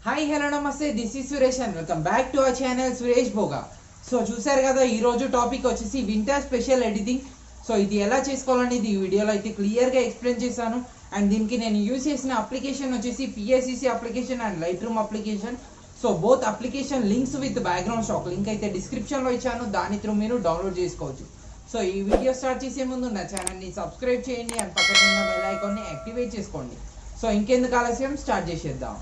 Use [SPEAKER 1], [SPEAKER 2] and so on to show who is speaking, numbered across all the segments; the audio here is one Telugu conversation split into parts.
[SPEAKER 1] హాయ్ హలో నమస్తే, this is Suresh and welcome back to our channel Suresh బోగా. So చూసారు కదా, ఈరోజు టాపిక్ వచ్చేసి వింటర్ స్పెషల్ ఎడిటింగ్. సో ఇది ఎలా చేసుకోవాలనేది ఈ వీడియోలో అయితే క్లియర్గా ఎక్స్ప్లెయిన్ చేశాను. అండ్ దీనికి నేను యూజ్ చేసిన అప్లికేషన్ వచ్చేసి PSCC application and light room application. So both application links with background stock link అయితే డిస్క్రిప్షన్లో ఇచ్చాను, దాని త్రూ మీరు డౌన్లోడ్ చేసుకోవచ్చు. సో ఈ వీడియో స్టార్ట్ చేసే ముందు నా ఛానల్ని సబ్స్క్రైబ్ చేయండి అండ్ పక్కన ఉన్న బెల్ ఐకాన్ని యాక్టివేట్ చేసుకోండి. సో ఇంకెందుకు ఆలస్యం, స్టార్ట్ చేసేద్దాం.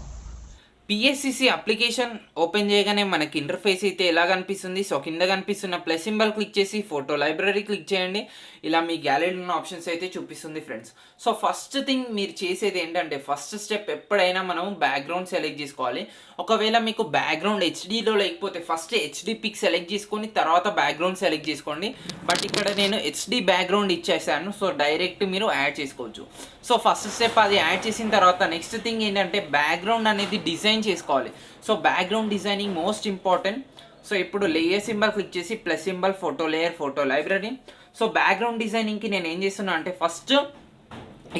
[SPEAKER 2] PSCC అప్లికేషన్ ఓపెన్ చేయగానే మనకి ఇంటర్ఫేస్ అయితే ఎలా కనిపిస్తుంది. సో కింద కనిపిస్తున్న ప్లస్ సింబల్ క్లిక్ చేసి ఫోటో లైబ్రరీ క్లిక్ చేయండి. ఇలా మీ గ్యాలరీలో ఉన్న ఆప్షన్స్ అయితే చూపిస్తుంది ఫ్రెండ్స్. సో ఫస్ట్ థింగ్ మీరు చేసేది ఏంటంటే, ఫస్ట్ స్టెప్ ఎప్పుడైనా మనం బ్యాక్గ్రౌండ్ సెలెక్ట్ చేసుకోవాలి. ఒకవేళ మీకు బ్యాక్గ్రౌండ్ హెచ్డీలో లేకపోతే ఫస్ట్ హెచ్డీ పిక్ సెలెక్ట్ చేసుకొని తర్వాత బ్యాక్గ్రౌండ్ సెలెక్ట్ చేసుకోండి. బట్ ఇక్కడ నేను హెచ్డీ బ్యాక్గ్రౌండ్ ఇచ్చేసాను, సో డైరెక్ట్ మీరు యాడ్ చేసుకోవచ్చు. సో ఫస్ట్ స్టెప్ అది యాడ్ చేసిన తర్వాత నెక్స్ట్ థింగ్ ఏంటంటే, బ్యాక్గ్రౌండ్ అనేది డిజైన్ చేసుకోవాలి. So background designing most important. So ఇప్పుడు లేయర్ సింబల్ క్లిక్ చేసి plus symbol photo layer photo library. So background డిజైనింగ్కి నేను ఏం చేస్తున్నా అంటే, ఫస్ట్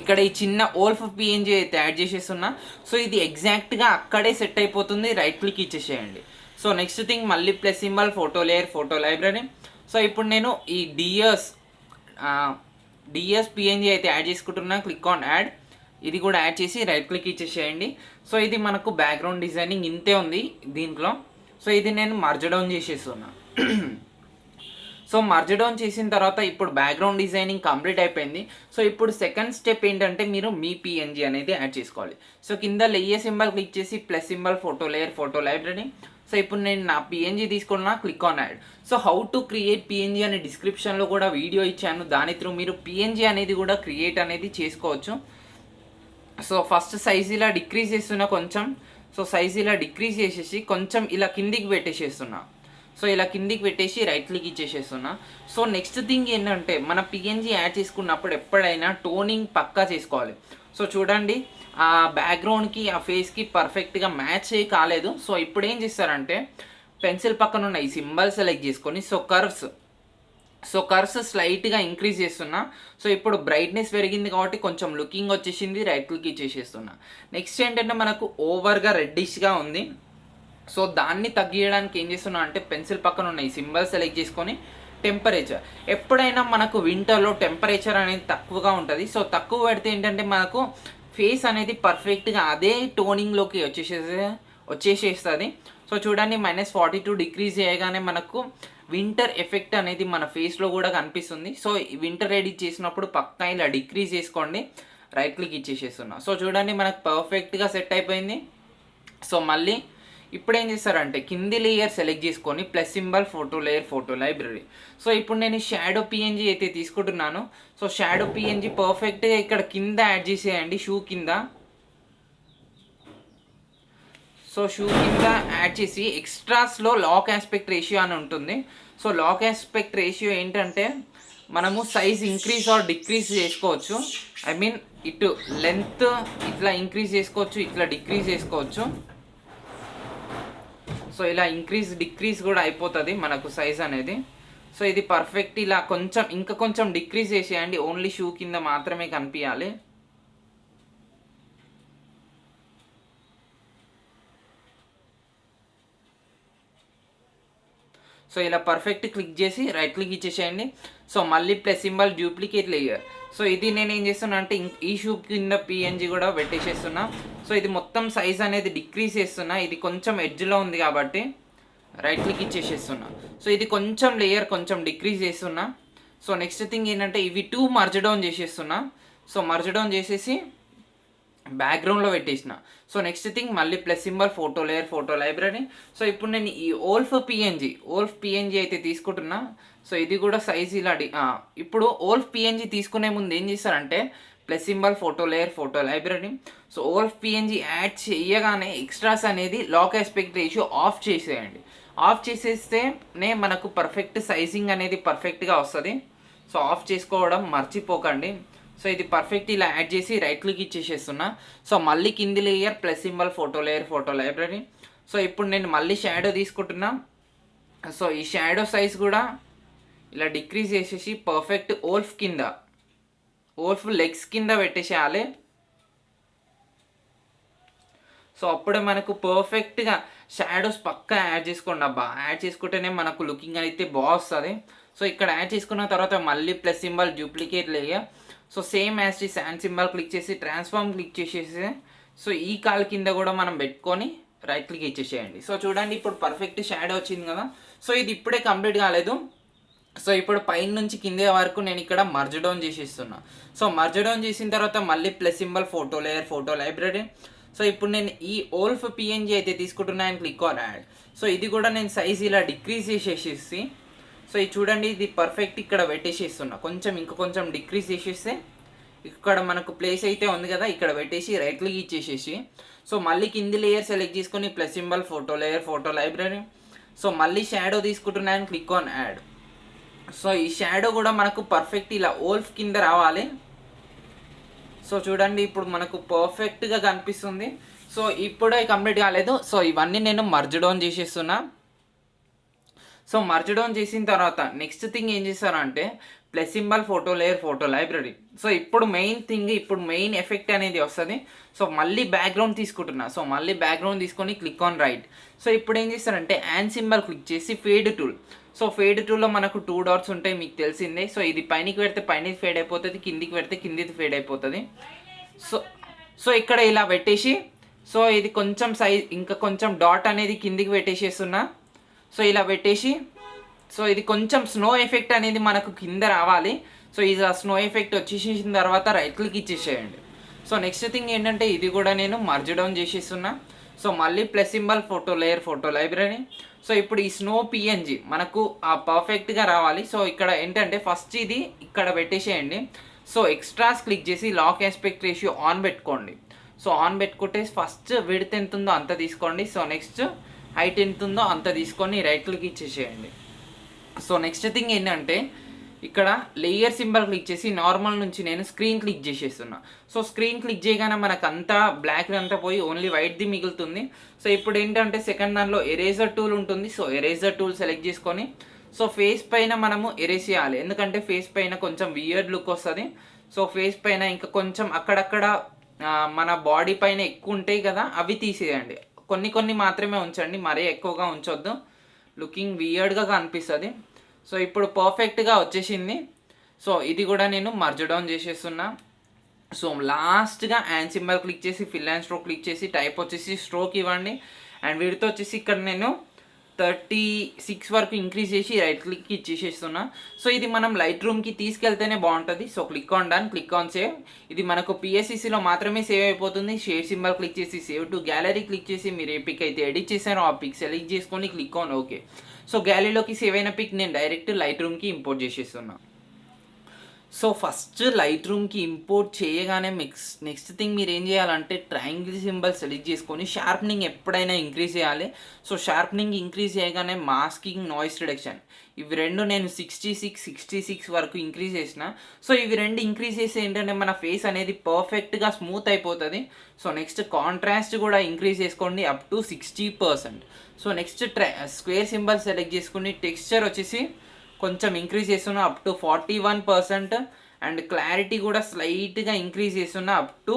[SPEAKER 2] ఇక్కడ ఈ చిన్న ఓల్ఫ్ PNG అయితే యాడ్ చేసేస్తున్నా. సో ఇది ఎగ్జాక్ట్గా అక్కడే సెట్ అయిపోతుంది, రైట్ క్లిక్ ఇచ్చేసేయండి. సో నెక్స్ట్ థింగ్ మళ్ళీ plus symbol photo layer photo library. So ఇప్పుడు నేను ఈ డిఎస్ PNG అయితే యాడ్ చేసుకుంటున్నా, క్లిక్ ఆన్ యాడ్. ఇది కూడా యాడ్ చేసి రైట్ క్లిక్ ఇచ్చేసేయండి. సో ఇది మనకు బ్యాక్గ్రౌండ్ డిజైనింగ్ ఇంతే ఉంది దీంట్లో. సో ఇది నేను మర్జ్ డౌన్ చేసేస్తున్నా. సో మర్జ్ డౌన్ చేసిన తర్వాత ఇప్పుడు బ్యాక్గ్రౌండ్ డిజైనింగ్ కంప్లీట్ అయిపోయింది. సో ఇప్పుడు సెకండ్ స్టెప్ ఏంటంటే, మీరు మీ PNG అనేది యాడ్ చేసుకోవాలి. సో కింద లేయర్ సింబల్ క్లిక్ చేసి plus symbol photo layer photo library. So ఇప్పుడు నేను నా PNG తీసుకున్నా, click on add. So how to create PNG అనే డిస్క్రిప్షన్లో కూడా వీడియో ఇచ్చాను, దాని త్రూ మీరు PNG అనేది కూడా క్రియేట్ అనేది చేసుకోవచ్చు. సో ఫస్ట్ సైజ్ ఇలా డిక్రీజ్ చేస్తున్నా కొంచెం. సో సైజ్ ఇలా డిక్రీజ్ చేసేసి కొంచెం ఇలా కిందికి పెట్టేసేస్తున్నా. సో ఇలా కిందికి పెట్టేసి రైట్ క్లిక్ ఇచ్చేసేస్తున్నా. సో నెక్స్ట్ థింగ్ ఏంటంటే, మన PNG యాడ్ చేసుకున్నప్పుడు ఎప్పుడైనా టోనింగ్ పక్కా చేసుకోవాలి. సో చూడండి, ఆ బ్యాక్గ్రౌండ్కి ఆ ఫేస్కి పర్ఫెక్ట్గా మ్యాచ్ కాలేదు. సో ఇప్పుడు ఏం చేస్తారంటే, పెన్సిల్ పక్కన ఉన్న ఈ సింబల్ సెలెక్ట్ చేసుకొని సో కర్వ్స్ స్లైట్గా ఇంక్రీజ్ చేస్తున్నా. సో ఇప్పుడు బ్రైట్నెస్ పెరిగింది కాబట్టి కొంచెం లుకింగ్ వచ్చేసింది, రైట్ క్లిక్ ఇచ్చేసేస్తున్నా. నెక్స్ట్ ఏంటంటే, మనకు ఓవర్గా రెడ్డిష్గా ఉంది. సో దాన్ని తగ్గించడానికి ఏం చేస్తున్నా అంటే, పెన్సిల్ పక్కన ఉన్న ఈ సింబల్ సెలెక్ట్ చేసుకొని టెంపరేచర్. ఎప్పుడైనా మనకు వింటర్లో టెంపరేచర్ అనేది తక్కువగా ఉంటుంది. సో తక్కువ పెడితే ఏంటంటే, మనకు ఫేస్ అనేది పర్ఫెక్ట్గా అదే టోనింగ్లోకి వచ్చేసేస్తుంది. సో చూడండి, -42 డిగ్రీస్ చేయగానే మనకు వింటర్ ఎఫెక్ట్ అనేది మన ఫేస్లో కూడా కనిపిస్తుంది. సో వింటర్ ఎడిట్ చేసినప్పుడు పక్కా ఇలా డిక్రీజ్ చేసుకోండి, రైట్ క్లిక్ ఇచ్చేసేస్తున్నా. సో చూడండి, మనకు పర్ఫెక్ట్గా సెట్ అయిపోయింది. సో మళ్ళీ ఇప్పుడు ఏం చేస్తారంటే, కింది లేయర్ సెలెక్ట్ చేసుకొని plus symbol photo layer photo library. So ఇప్పుడు నేను షాడో PNG అయితే తీసుకుంటున్నాను. సో షాడో PNG పర్ఫెక్ట్గా ఇక్కడ కింద యాడ్ చేసేయండి, షూ కింద. సో షూ కింద యాడ్ చేసి ఎక్స్ట్రాస్లో లాక్ ఆస్పెక్ట్ రేషియో అని ఉంటుంది. సో లాక్ ఆస్పెక్ట్ రేషియో ఏంటంటే, మనము సైజ్ ఇంక్రీజ్ ఆర్ డిక్రీజ్ చేసుకోవచ్చు. ఐ మీన్ ఇటు లెంత్ ఇట్లా ఇంక్రీజ్ చేసుకోవచ్చు, ఇట్లా డిక్రీజ్ చేసుకోవచ్చు. సో ఇలా ఇంక్రీజ్ డిక్రీజ్ కూడా అయిపోతుంది మనకు సైజ్ అనేది. సో ఇది పర్ఫెక్ట్. ఇలా ఇంకా కొంచెం డిక్రీజ్ చేసేయండి, ఓన్లీ షూ కింద మాత్రమే కనిపించాలి. సో ఇలా పర్ఫెక్ట్ క్లిక్ చేసి రైట్ క్లిక్ ఇచ్చేసేయండి. సో మళ్ళీ plus symbol duplicate layer. So ఇది నేను ఏం చేస్తున్నా అంటే, ఈ షూ కింద PNG కూడా పెట్టేసేస్తున్నా. సో ఇది మొత్తం సైజ్ అనేది డిక్రీజ్ చేస్తున్నా, ఇది కొంచెం ఎడ్జ్లో ఉంది కాబట్టి రైట్ క్లిక్ ఇచ్చేసేస్తున్నా. సో ఇది కొంచెం లేయర్ కొంచెం డిక్రీజ్ చేస్తున్నా. సో నెక్స్ట్ థింగ్ ఏంటంటే, ఇవి 2 మర్జ్ డౌన్ చేసేస్తున్నా. సో మర్జ్ డౌన్ చేసేసి బ్యాక్గ్రౌండ్లో పెట్టేసిన. సో నెక్స్ట్ థింగ్ మళ్ళీ plus symbol photo layer photo library. So ఇప్పుడు నేను ఈ ఓల్ఫ్ PNG అయితే తీసుకుంటున్నా. సో ఇది కూడా సైజ్ ఇలా ఇప్పుడు ఓల్ఫ్ PNG తీసుకునే ముందు ఏం చేస్తారంటే, plus symbol photo layer photo library. So ఓల్ఫ్ PNG add చేయగానే ఎక్స్ట్రాస్ అనేది లాక్ ఆస్పెక్ట్ రేషియో ఆఫ్ చేసేయండి. ఆఫ్ చేసేస్తేనే మనకు పర్ఫెక్ట్ సైజింగ్ అనేది పర్ఫెక్ట్గా వస్తుంది. సో ఆఫ్ చేసుకోవడం మర్చిపోకండి. సో ఇది పర్ఫెక్ట్ ఇలా యాడ్ చేసి రైట్ క్లిక్ ఇచ్చేసేస్తున్నా. సో మళ్ళీ కింది layer plus symbol photo layer photo library. So ఇప్పుడు నేను మళ్ళీ షాడో తీసుకుంటున్నా. సో ఈ షాడో సైజ్ కూడా ఇలా డిక్రీజ్ చేసేసి పర్ఫెక్ట్ ఓల్ఫ్ లెగ్స్ కింద పెట్టేసేయాలి. సో అప్పుడే మనకు పర్ఫెక్ట్గా షాడోస్ పక్కా యాడ్ చేసుకోండి అబ్బా. యాడ్ చేసుకుంటేనే మనకు లుకింగ్ అయితే బాగుస్తుంది. సో ఇక్కడ యాడ్ చేసుకున్న తర్వాత మళ్ళీ plus symbol duplicate layer. So same as ఈ శాండ్ సింబల్ క్లిక్ చేసి ట్రాన్స్ఫార్మ్ క్లిక్ చేసేసి సో ఈ కాల్ కింద కూడా మనం పెట్టుకొని రైట్ క్లిక్ ఇచ్చేసేయండి. సో చూడండి ఇప్పుడు పర్ఫెక్ట్ షాడో వచ్చింది కదా. సో ఇది ఇప్పుడే కంప్లీట్ కాలేదు. సో ఇప్పుడు పైన నుంచి కింద వరకు నేను ఇక్కడ మర్జ్ డౌన్ చేసేస్తున్నా. సో మర్జ్ డౌన్ చేసిన తర్వాత మళ్ళీ plus symbol photo layer, photo library. So ఇప్పుడు నేను ఈ ఓల్ఫ్ పిఎన్జీ అయితే తీసుకుంటున్నాను, క్లిక్ ఆన్ యాడ్. సో ఇది కూడా నేను సైజ్ ఇలా డిక్రీజ్ చేసేసి సో ఇది చూడండి ఇది పర్ఫెక్ట్ ఇక్కడ పెట్టేసేస్తున్నా. ఇంకా కొంచెం డిక్రీజ్ చేసేస్తే ఇక్కడ మనకు ప్లేస్ అయితే ఉంది కదా, ఇక్కడ పెట్టేసి రైట్ క్లిక్ ఇచ్చేసేసి సో మళ్ళీ కింది లేయర్ సెలెక్ట్ చేసుకొని plus symbol photo layer, photo library. So మళ్ళీ షాడో తీసుకుంటున్నాను, క్లిక్ ఆన్ యాడ్. సో ఈ షాడో కూడా మనకు పర్ఫెక్ట్ ఇలా ఓల్ఫ్ కింద రావాలి. సో చూడండి ఇప్పుడు మనకు పర్ఫెక్ట్గా కనిపిస్తుంది. సో ఇప్పుడే కంప్లీట్ కాలేదు. సో ఇవన్నీ నేను మర్జ్ డౌన్ చేసేస్తున్నా. సో మర్జ్ డౌన్ చేసిన తర్వాత నెక్స్ట్ థింగ్ ఏం చేస్తారంటే plus symbol photo layer, photo library. So ఇప్పుడు మెయిన్ ఎఫెక్ట్ అనేది వస్తుంది. సో మళ్ళీ బ్యాక్గ్రౌండ్ తీసుకుంటున్నా. సో మళ్ళీ బ్యాక్గ్రౌండ్ తీసుకొని క్లిక్ ఆన్ రైట్. సో ఇప్పుడు ఏం చేస్తారంటే యాన్ సింబల్ క్లిక్ చేసి ఫేడ్ టూల్. సో ఫేడ్ టూల్లో మనకు 2 డాట్స్ ఉంటాయి, మీకు తెలిసిందే. సో ఇది పైనకి పెడితే పైనది ఫేడ్ అయిపోతుంది, కిందికి పెడితే కిందిది ఫేడ్ అయిపోతుంది. సో ఇక్కడ ఇలా పెట్టేసి సో ఇది కొంచెం సైజ్ ఇంకా కొంచెం డాట్ అనేది కిందికి పెట్టేసేస్తున్నా. సో ఇలా పెట్టేసి సో ఇది కొంచెం స్నో ఎఫెక్ట్ అనేది మనకు కింద రావాలి. సో ఇది ఆ స్నో ఎఫెక్ట్ వచ్చేసేసిన తర్వాత రైట్ క్లిక్ ఇచ్చేసేయండి. సో నెక్స్ట్ థింగ్ ఏంటంటే ఇది కూడా నేను మర్జ్ డౌన్ చేసేస్తున్నా. సో మళ్ళీ plus symbol photo layer, photo library. So ఇప్పుడు ఈ స్నో పిఎన్జీ మనకు పర్ఫెక్ట్గా రావాలి. సో ఇక్కడ ఏంటంటే ఫస్ట్ ఇది ఇక్కడ పెట్టేసేయండి. సో ఎక్స్ట్రాస్ క్లిక్ చేసి లాక్ ఆస్పెక్ట్ రేషియో ఆన్ పెట్టుకోండి. సో ఆన్ పెట్టుకుంటే ఫస్ట్ విడ్త్ ఎంత ఉందో అంత తీసుకోండి. సో నెక్స్ట్ హైట్ ఎంత ఉందో అంత తీసుకొని రైట్ క్లిక్ ఇచ్చేసేయండి. సో నెక్స్ట్ థింగ్ ఏంటంటే ఇక్కడ లేయర్ సింబల్ క్లిక్ చేసి నార్మల్ నుంచి నేను స్క్రీన్ క్లిక్ చేసేస్తున్నా. సో స్క్రీన్ క్లిక్ చేయగానే మనకు అంతా బ్లాక్ అంతా పోయి ఓన్లీ వైట్ది మిగులుతుంది. సో ఇప్పుడు ఏంటంటే సెకండ్ దానిలో ఎరేజర్ టూల్ ఉంటుంది. సో ఎరేజర్ టూల్ సెలెక్ట్ చేసుకొని సో ఫేస్ పైన మనము ఎరేస్ చేయాలి, ఎందుకంటే ఫేస్ పైన కొంచెం వియర్డ్ లుక్ వస్తుంది. సో ఫేస్ పైన ఇంకా కొంచెం అక్కడక్కడ మన బాడీ పైన ఎక్కువ ఉంటాయి కదా, అవి తీసేయండి. కొన్ని మాత్రమే ఉంచండి, మరీ ఎక్కువగా ఉంచొద్దు, లుకింగ్ వియర్డ్గా కనిపిస్తుంది. సో ఇప్పుడు పర్ఫెక్ట్గా వచ్చేసింది. సో ఇది కూడా నేను మర్జ్ డౌన్ చేసేస్తున్నా. సో లాస్ట్గా యాన్ సింబల్ క్లిక్ చేసి ఫిల్ అండ్ స్ట్రోక్ క్లిక్ చేసి టైప్ వచ్చేసి స్ట్రోక్ ఇవ్వండి. అండ్ వీటితో వచ్చేసి ఇక్కడ నేను 36 వరకు ఇంక్రీజ్ చేసి రైట్ క్లిక్ ఇచ్చేసేస్తున్నా. సో ఇది మనం లైట్ రూమ్కి తీసుకెళ్తేనే బాగుంటుంది. So click on done, click on save. ఇది మనకు PSCCలో మాత్రమే సేవ్ అయిపోతుంది. షేర్ సింబల్ క్లిక్ చేసి సేవ్ టు గ్యాలరీ క్లిక్ చేసి మీరు ఏ పిక్ అయితే ఎడిట్ చేశారో ఆ పిక్ సెలెక్ట్ చేసుకొని క్లిక్ ఆన్ ఓకే. సో గ్యాలరీలోకి సేవ్ అయిన పిక్ నేను డైరెక్ట్ లైట్ రూమ్కి ఇంపోర్ట్ చేసేస్తున్నా. సో ఫస్ట్ లైట్ రూమ్కి ఇంపోర్ట్ చేయగానే నెక్స్ట్ థింగ్ మీరు ఏం చేయాలంటే ట్రయాంగిల్ సింబల్ సెలెక్ట్ చేసుకొని షార్ప్నింగ్ ఎప్పుడైనా ఇంక్రీజ్ చేయాలి. సో షార్ప్నింగ్ ఇంక్రీజ్ చేయగానే మాస్కింగ్, నాయిస్ రిడక్షన్ ఇవి రెండు నేను 66 వరకు ఇంక్రీజ్ చేసిన. సో ఇవి రెండు ఇంక్రీజ్ చేసి ఏంటంటే మన ఫేస్ అనేది పర్ఫెక్ట్గా స్మూత్ అయిపోతుంది. సో నెక్స్ట్ కాంట్రాస్ట్ కూడా ఇంక్రీజ్ చేసుకోండి up to 60%. So next square symbol select చేసుకుని టెక్స్చర్ వచ్చేసి కొంచెం ఇంక్రీజ్ చేస్తున్నా అప్ టు 41%. అండ్ క్లారిటీ కూడా స్లైట్గా ఇంక్రీజ్ చేస్తున్నా అప్ టు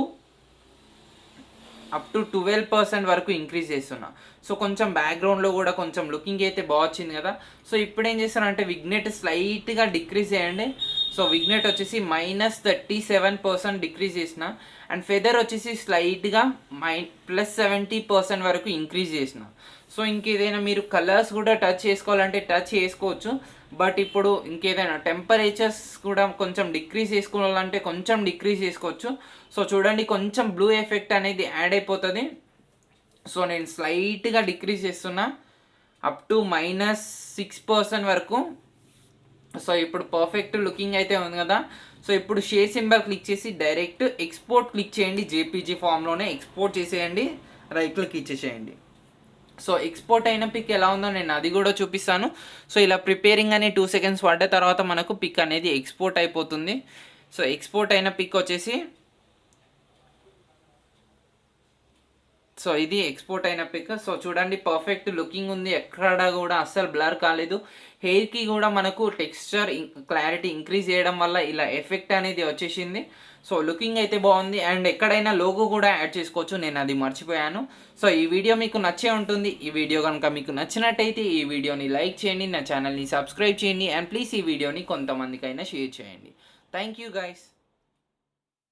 [SPEAKER 2] 12% వరకు ఇంక్రీజ్ చేస్తున్నా. సో కొంచెం బ్యాక్గ్రౌండ్లో కూడా కొంచెం లుకింగ్ అయితే బాగా వచ్చింది కదా. సో ఇప్పుడు ఏం చేస్తానంటే విగ్నెట్ స్లైట్గా డిక్రీజ్ చేయండి. సో విగ్నెట్ వచ్చేసి -37% డిక్రీజ్ చేసిన. అండ్ ఫెదర్ వచ్చేసి స్లైట్గా +70% వరకు ఇంక్రీజ్ చేసిన. సో ఇంకేదైనా మీరు కలర్స్ కూడా టచ్ చేసుకోవాలంటే టచ్ చేసుకోవచ్చు. బట్ ఇప్పుడు ఇంకేదైనా టెంపరేచర్స్ కూడా కొంచెం డిక్రీజ్ చేసుకోవాలంటే కొంచెం డిక్రీజ్ చేసుకోవచ్చు. సో చూడండి కొంచెం బ్లూ ఎఫెక్ట్ అనేది యాడ్ అయిపోతుంది. సో నేను స్లైట్గా డిక్రీజ్ చేస్తున్నా అప్ టు -6% వరకు. సో ఇప్పుడు పర్ఫెక్ట్ లుకింగ్ అయితే ఉంది కదా. సో ఇప్పుడు షేర్ సింబల్ క్లిక్ చేసి డైరెక్ట్ ఎక్స్పోర్ట్ క్లిక్ చేయండి. JPG ఫామ్లోనే ఎక్స్పోర్ట్ చేసేయండి, రైట్ క్లిక్ ఇచ్చేసేయండి. సో ఎక్స్పోర్ట్ అయిన పిక్ ఎలా ఉందో నేను అది కూడా చూపిస్తాను. సో ఇలా ప్రిపేరింగ్ అని 2 సెకండ్స్ పడ్డ తర్వాత మనకు పిక్ అనేది ఎక్స్పోర్ట్ అయిపోతుంది. సో ఎక్స్పోర్ట్ అయిన పిక్ వచ్చేసి సో ఇది ఎక్స్పోర్ట్ అయిన పిక్. సో చూడండి పర్ఫెక్ట్ లుకింగ్ ఉంది, ఎక్కడ కూడా అస్సలు బ్లర్ కాలేదు. హెయిర్కి కూడా మనకు టెక్స్చర్ క్లారిటీ ఇంక్రీజ్ చేయడం వల్ల ఇలా ఎఫెక్ట్ అనేది వచ్చేసింది. సో లుకింగ్ అయితే బాగుంది. అండ్ ఎక్కడైనా లోగో కూడా యాడ్ చేసుకోవచ్చు, నేను అది మర్చిపోయాను. సో ఈ వీడియో మీకు నచ్చే ఉంటుంది. ఈ వీడియో కనుక మీకు నచ్చినట్టయితే ఈ వీడియోని లైక్ చేయండి, నా ఛానల్ని సబ్స్క్రైబ్ చేయండి, అండ్ ప్లీజ్ ఈ వీడియోని కొంతమందికైనా షేర్ చేయండి. Thank you guys.